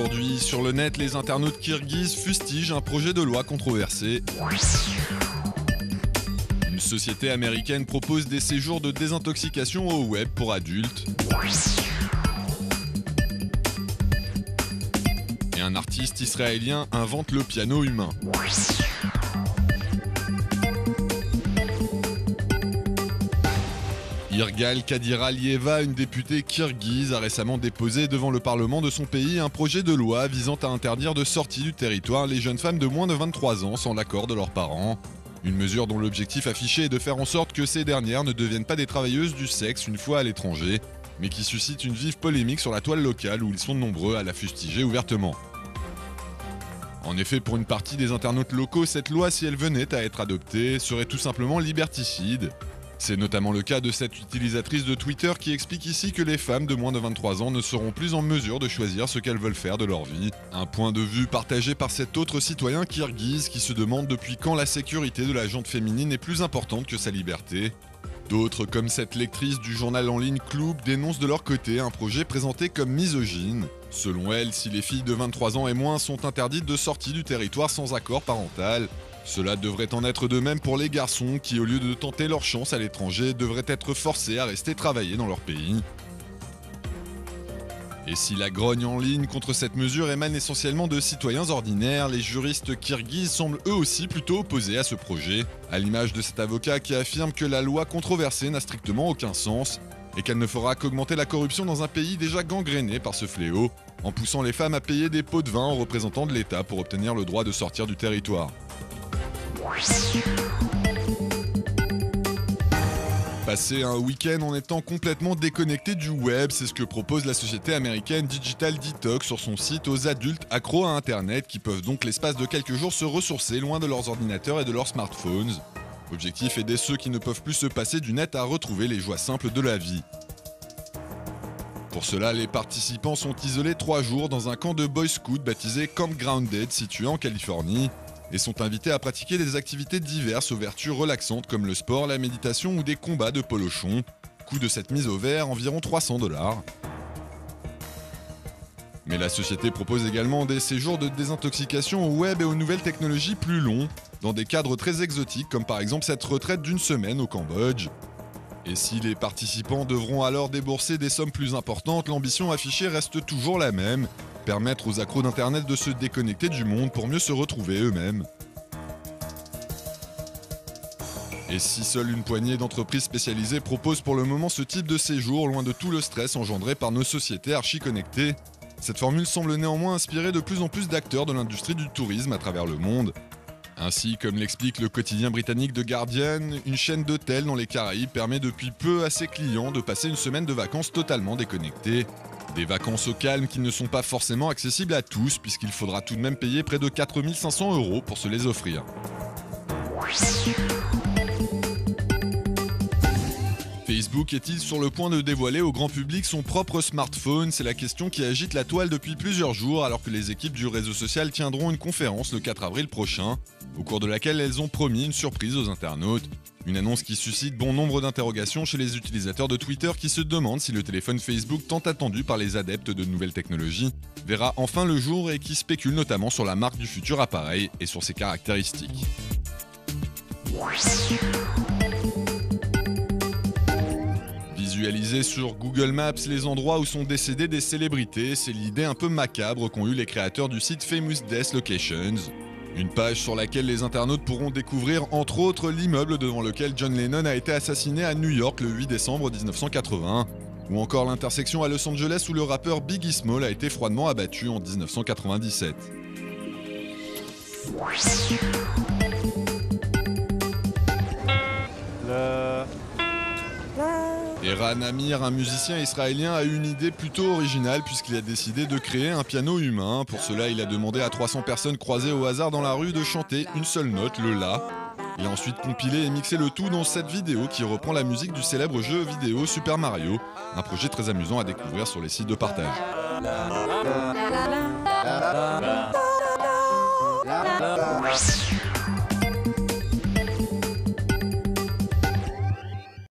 Aujourd'hui, sur le net, les internautes kirghizes fustigent un projet de loi controversé. Une société américaine propose des séjours de désintoxication au web pour adultes. Et un artiste israélien invente le piano humain. Irgal Kadiralieva, une députée kirghize, a récemment déposé devant le Parlement de son pays un projet de loi visant à interdire de sortie du territoire les jeunes femmes de moins de 23 ans sans l'accord de leurs parents. Une mesure dont l'objectif affiché est de faire en sorte que ces dernières ne deviennent pas des travailleuses du sexe une fois à l'étranger, mais qui suscite une vive polémique sur la toile locale où ils sont nombreux à la fustiger ouvertement. En effet, pour une partie des internautes locaux, cette loi, si elle venait à être adoptée, serait tout simplement liberticide. C'est notamment le cas de cette utilisatrice de Twitter qui explique ici que les femmes de moins de 23 ans ne seront plus en mesure de choisir ce qu'elles veulent faire de leur vie. Un point de vue partagé par cet autre citoyen kirghize qui se demande depuis quand la sécurité de la jante féminine est plus importante que sa liberté. D'autres, comme cette lectrice du journal en ligne Klub, dénoncent de leur côté un projet présenté comme misogyne. Selon elle, si les filles de 23 ans et moins sont interdites de sortie du territoire sans accord parental, cela devrait en être de même pour les garçons qui, au lieu de tenter leur chance à l'étranger, devraient être forcés à rester travailler dans leur pays. Et si la grogne en ligne contre cette mesure émane essentiellement de citoyens ordinaires, les juristes kirghizes semblent eux aussi plutôt opposés à ce projet, à l'image de cet avocat qui affirme que la loi controversée n'a strictement aucun sens et qu'elle ne fera qu'augmenter la corruption dans un pays déjà gangréné par ce fléau, en poussant les femmes à payer des pots de vin aux représentants de l'État pour obtenir le droit de sortir du territoire. Passer un week-end en étant complètement déconnecté du web, c'est ce que propose la société américaine Digital Detox sur son site aux adultes accros à Internet qui peuvent donc l'espace de quelques jours se ressourcer loin de leurs ordinateurs et de leurs smartphones. L'objectif est d'aider ceux qui ne peuvent plus se passer du net à retrouver les joies simples de la vie. Pour cela, les participants sont isolés 3 jours dans un camp de Boy Scout baptisé Camp Grounded situé en Californie et sont invités à pratiquer des activités diverses aux vertus relaxantes comme le sport, la méditation ou des combats de polochon. Coût de cette mise au vert, environ $300. Mais la société propose également des séjours de désintoxication au web et aux nouvelles technologies plus longs, dans des cadres très exotiques comme par exemple cette retraite d'1 semaine au Cambodge. Et si les participants devront alors débourser des sommes plus importantes, l'ambition affichée reste toujours la même, permettre aux accros d'internet de se déconnecter du monde pour mieux se retrouver eux-mêmes. Et si seule une poignée d'entreprises spécialisées proposent pour le moment ce type de séjour, loin de tout le stress engendré par nos sociétés archi-connectées, cette formule semble néanmoins inspirer de plus en plus d'acteurs de l'industrie du tourisme à travers le monde. Ainsi, comme l'explique le quotidien britannique The Guardian, une chaîne d'hôtels dans les Caraïbes permet depuis peu à ses clients de passer une semaine de vacances totalement déconnectées. Des vacances au calme qui ne sont pas forcément accessibles à tous, puisqu'il faudra tout de même payer près de 4 500 € pour se les offrir. Facebook est-il sur le point de dévoiler au grand public son propre smartphone? C'est la question qui agite la toile depuis plusieurs jours, alors que les équipes du réseau social tiendront une conférence le 4 avril prochain, au cours de laquelle elles ont promis une surprise aux internautes. Une annonce qui suscite bon nombre d'interrogations chez les utilisateurs de Twitter qui se demandent si le téléphone Facebook tant attendu par les adeptes de nouvelles technologies verra enfin le jour et qui spéculent notamment sur la marque du futur appareil et sur ses caractéristiques. Visualiser sur Google Maps les endroits où sont décédées des célébrités, c'est l'idée un peu macabre qu'ont eu les créateurs du site Famous Death Locations. Une page sur laquelle les internautes pourront découvrir entre autres l'immeuble devant lequel John Lennon a été assassiné à New York le 8 décembre 1980, ou encore l'intersection à Los Angeles où le rappeur Biggie Small a été froidement abattu en 1997. Eran Amir, un musicien israélien, a eu une idée plutôt originale puisqu'il a décidé de créer un piano humain. Pour cela, il a demandé à 300 personnes croisées au hasard dans la rue de chanter une seule note, le La. Il a ensuite compilé et mixé le tout dans cette vidéo qui reprend la musique du célèbre jeu vidéo Super Mario, un projet très amusant à découvrir sur les sites de partage.